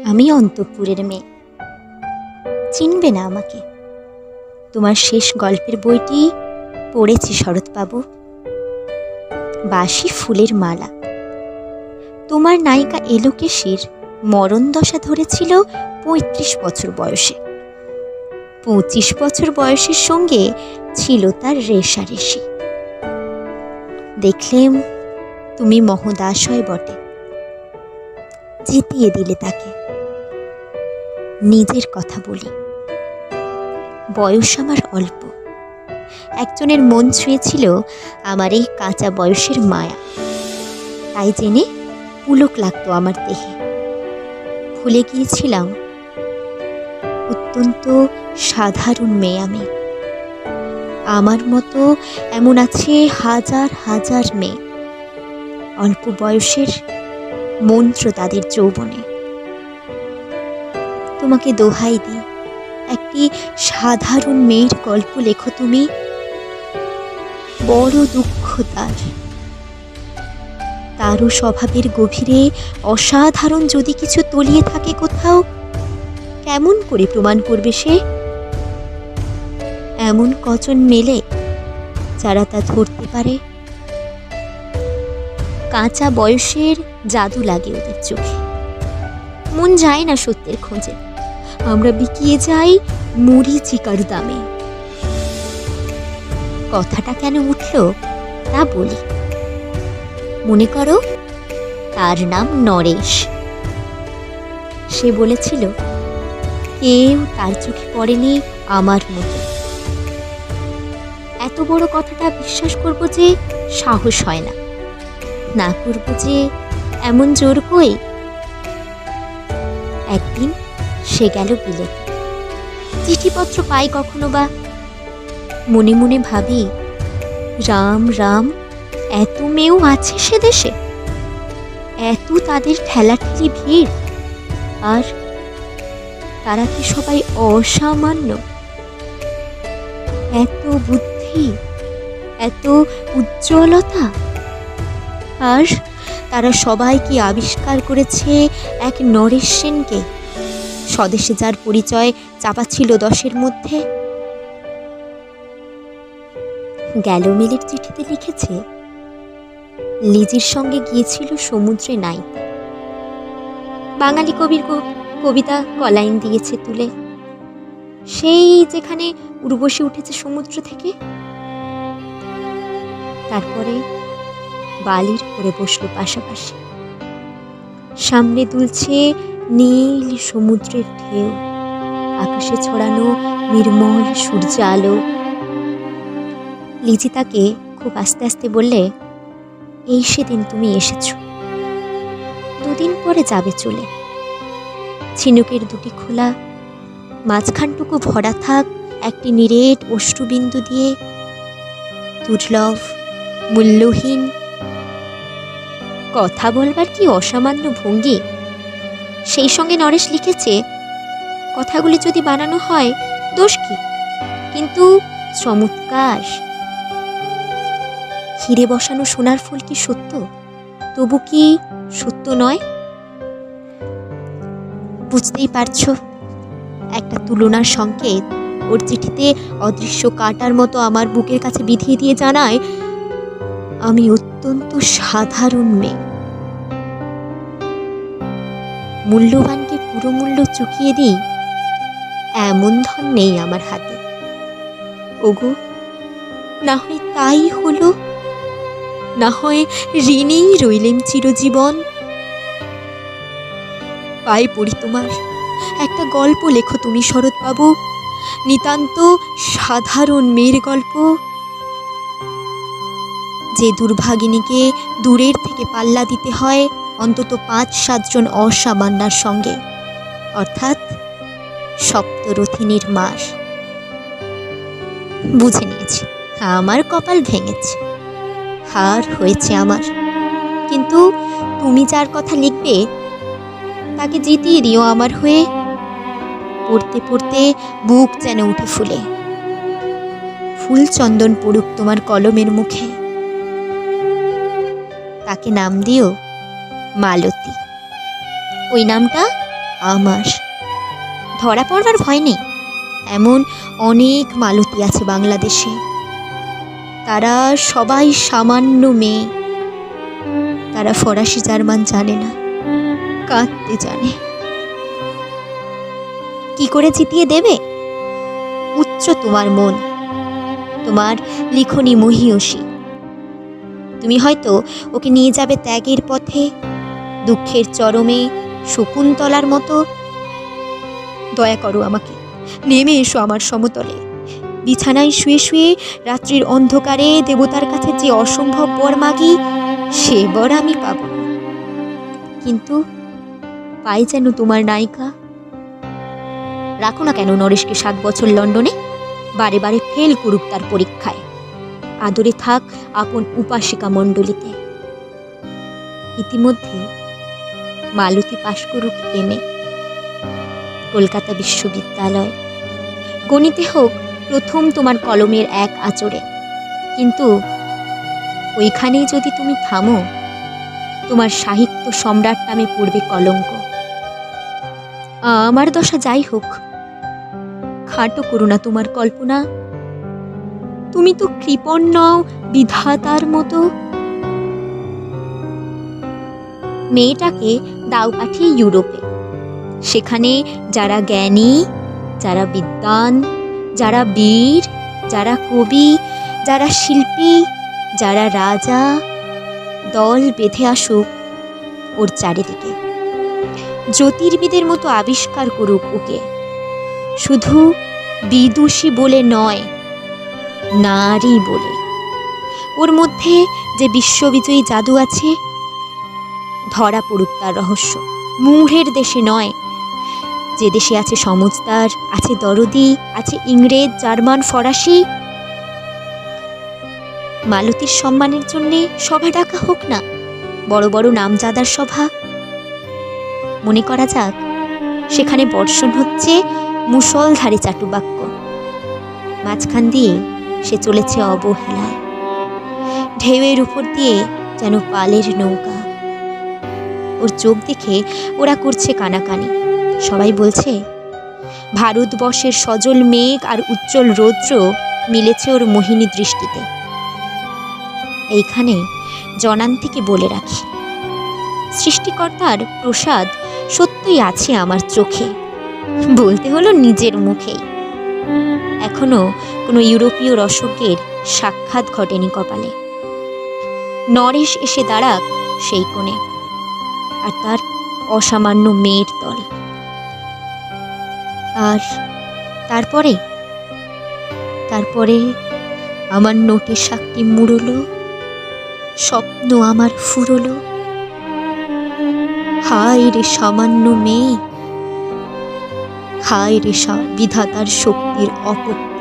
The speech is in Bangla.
আমি অন্তঃপুরের মেয়ে, চিনবে না আমাকে। তোমার শেষ গল্পের বইটি পড়েছি শরৎবাবু। বাসি ফুলের মালা। তোমার নায়িকা এলোকেশীর মরণ দশা ধরেছিল ৩৫ বছর বয়সে। ২৫ বছর বয়সের সঙ্গে ছিল তার রেশারেশি। দেখলেম তুমি মহোদাশয় বটে, জিতিয়ে দিলে তাকে। নিজের কথা বলি, বয়স আমার অল্প। একজনের মন ছুঁয়েছিল আমার এই কাঁচা বয়সের মায়া, তাই জেনে পুলক লাগতো আমার দেহে। ভুলে গিয়েছিলাম অত্যন্ত সাধারণ মেয়ে আমি। আমার মতো এমন আছে হাজার হাজার মেয়ে, অল্প বয়সের মন্ত্র তাদের যৌবনে। তোমাকে দোহাই দিই, একটি সাধারণ মেয়ের গল্প লেখো তুমি। বড় দুঃখ তারও স্বভাবের গভীরে অসাধারণ যদি কিছু তলিয়ে থাকে কোথাও, কেমন করে প্রমাণ করবে সে? এমন কজন মেলে যারা তা ধরতে পারে? কাঁচা বয়সের জাদু লাগে ওদের চোখে। মন যায় না সত্যের খোঁজে, আমরা বিকিয়ে যাই মরীচিকার দামে। কথাটা কেন উঠল তা বলি। মনে করো, তার নাম নরেশ। সে বলেছিল কেউ তার চোখে পড়েনি আমার মতো। এত বড় কথাটা বিশ্বাস করব যে সাহস হয় না, না করব যে এমন জোর কই। একদিন সে গেল বিলেতে। চিঠিপত্র পাই কখনো বা। মনে মনে ভাবি, রাম রাম, এত মেয়েও আছে সে দেশে, এত তাদের ঠেলাঠেলি ভিড়, আর তারা কি সবাই অসামান্য? এত বুদ্ধি, এত উজ্জ্বলতা, আর তারা সবাই কি আবিষ্কার করেছে এক নরেশ সেনকে, স্বদেশে যার পরিচয় চাপা ছিল 10-এর মধ্যে। গ্যালোমেলের চিঠিতে লিখেছে লিজির সঙ্গে গিয়েছিল সমুদ্রে নাইতে। বাঙালি কবির কবিতা কলাইন দিয়েছে তুলে, সেই যেখানে উর্বশী উঠেছে সমুদ্র থেকে। তারপরে বালির করে বসলো পাশাপাশি। সামনে দুলছে নীল সমুদ্রের ঢেউ, আকাশে ছড়ানো নির্মল সূর্য আলো। লিজি তাকে খুব আস্তে আস্তে বললে, এই সেদিন তুমি এসেছ, 2 দিন পরে যাবে চলে। ঝিনুকের 2টি খোলা, মাঝখানটুকু ভরা থাক একটি নিরেট অশ্রুবিন্দু দিয়ে। দুর্লভ, মূল্যহীন। কথা বলবার কি অসামান্য ভঙ্গি! সেই সঙ্গে নরেশ লিখেছে, কথাগুলি যদি বানানো হয় দোষ কি, কিন্তু চমৎকার। হিরে বসানো সোনার ফুল কি সত্য, তবু কি সত্য নয়? বুঝতেই পারছো, একটা তুলনার সংকেত ওর চিঠিতে অদৃশ্য কাঁটার মতো আমার বুকের কাছে বিধিয়ে দিয়ে জানায়, আমি অত্যন্ত সাধারণ মেয়ে। মূল্যবানকে পুরো মূল্য চুকিয়ে দিই, এমন ধন নেই আমার হাতে। ওগো, না হয় তাই হলো, না হয় ঋণেই রইলেম চিরজীবন। পায়ে পড়ি তোমার, একটা গল্প লেখো তুমি শরৎবাবু, নিতান্ত সাধারণ মেয়ের গল্প, যে দুর্ভাগিনীকে দূরের থেকে পাল্লা দিতে হয় অন্তত 5-7 জন অসামান্যার সঙ্গে, অর্থাৎ সপ্তরথিনীর মার। বুঝে নিয়েছি আমার কপাল ভেঙেছে, হার হয়েছে আমার। কিন্তু তুমি যার কথা লিখবে তাকে জিতিয়ে দিও আমার হয়ে। পড়তে পড়তে বুক যেন উঠে ফুলে। ফুল চন্দন পড়ুক তোমার কলমের মুখে। তাকে নাম দিও মালতী। ওই নামটা আমার। ধরা পড়বার ভয় নেই, এমন অনেক মালতী আছে বাংলাদেশে। তারা সবাই সামান্য মেয়ে। তারা ফরাসি জার্মান জানে না, কাঁদতে জানে। কি করে জিতিয়ে দেবে? উচ্চ তোমার মন, তোমার লিখনি মহীয়সী। তুমি হয়তো ওকে নিয়ে যাবে ত্যাগের পথে, দুঃখের চরমে, শকুন্তলার মতো। দয়া করো আমাকে, নেমে এসো আমার সমতলে। বিছানায় শুয়ে শুয়ে রাত্রির অন্ধকারে দেবতার কাছে যে অসম্ভব বর মাগি, সে বর আমি পাব না। কিন্তু পাই যেন তোমার নায়িকা। রাখো না কেন নরেশকে 7 বছর লন্ডনে, বারে বারে ফেল করুক তার পরীক্ষায়। আদরে থাক আপন উপাসিকা মণ্ডলীতে। ইতিমধ্যে মালতী পাশ করুক এমএ, কলকাতা বিশ্ববিদ্যালয়। গণিতে হোক প্রথম তোমার কলমের এক আঁচড়ে। কিন্তু ওইখানেই যদি তুমি থামো, তোমার সাহিত্য সম্রাট নামে পড়বে কলঙ্ক। আমার দশা যাই হোক, খাটো করো না তোমার কল্পনা। তুমি তো কৃপণ নও বিধাতার মতো। মেয়েটাকে দাও পাঠিয়ে ইউরোপে। সেখানে যারা জ্ঞানী, যারা বিদ্বান, যারা বীর, যারা কবি, যারা শিল্পী, যারা রাজা, দল বেঁধে আসুক ওর চারিদিকে। জ্যোতির্বিদের মতো আবিষ্কার করুক ওকে, শুধু বিদুষী বলে নয়, নারী বলে। ওর মধ্যে যে বিশ্ববিজয়ী জাদু আছে, ধরা পড়ুক তার রহস্য। মূঢ়ের দেশে নয়, যে দেশে আছে সমজদার, আছে দরদি, আছে ইংরেজ, জার্মান, ফরাসি। মালতীর সম্মানের জন্যে সভা ডাকা হোক না, বড় বড় নামজাদার সভা। মনে করা যাক সেখানে বর্ষণ হচ্ছে মুষলধারে চাটুবাক্য, মাঝখান দিয়ে সে চলেছে অবহেলায়, ঢেউয়ের উপর দিয়ে যেন পালের নৌকা। ওর চোখ দেখে ওরা করছে কানাকানি। সবাই বলছে ভারতবর্ষের সজল মেঘ আর উজ্জ্বল রৌদ্র মিলেছে ওর মোহিনী দৃষ্টিতে। এইখানে জনান্তিকে বলে রাখি, সৃষ্টিকর্তার প্রসাদ সত্যই আছে আমার চোখে, বলতে হলো নিজের মুখেই। এখনো কোনো ইউরোপীয় রসজ্ঞের সাক্ষাৎ ঘটেনি কপালে। নরেশ এসে দাঁড়াক সেই কোণে, আর তার অসামান্য মেয়ের দল। আর তারপরে আমার নোটে সাক্ষী মুড়লো, স্বপ্ন আমার ফুরলো। হায় রে সামান্য মেয়ে, হায় রে বিধাতার শক্তির অপক্ষ।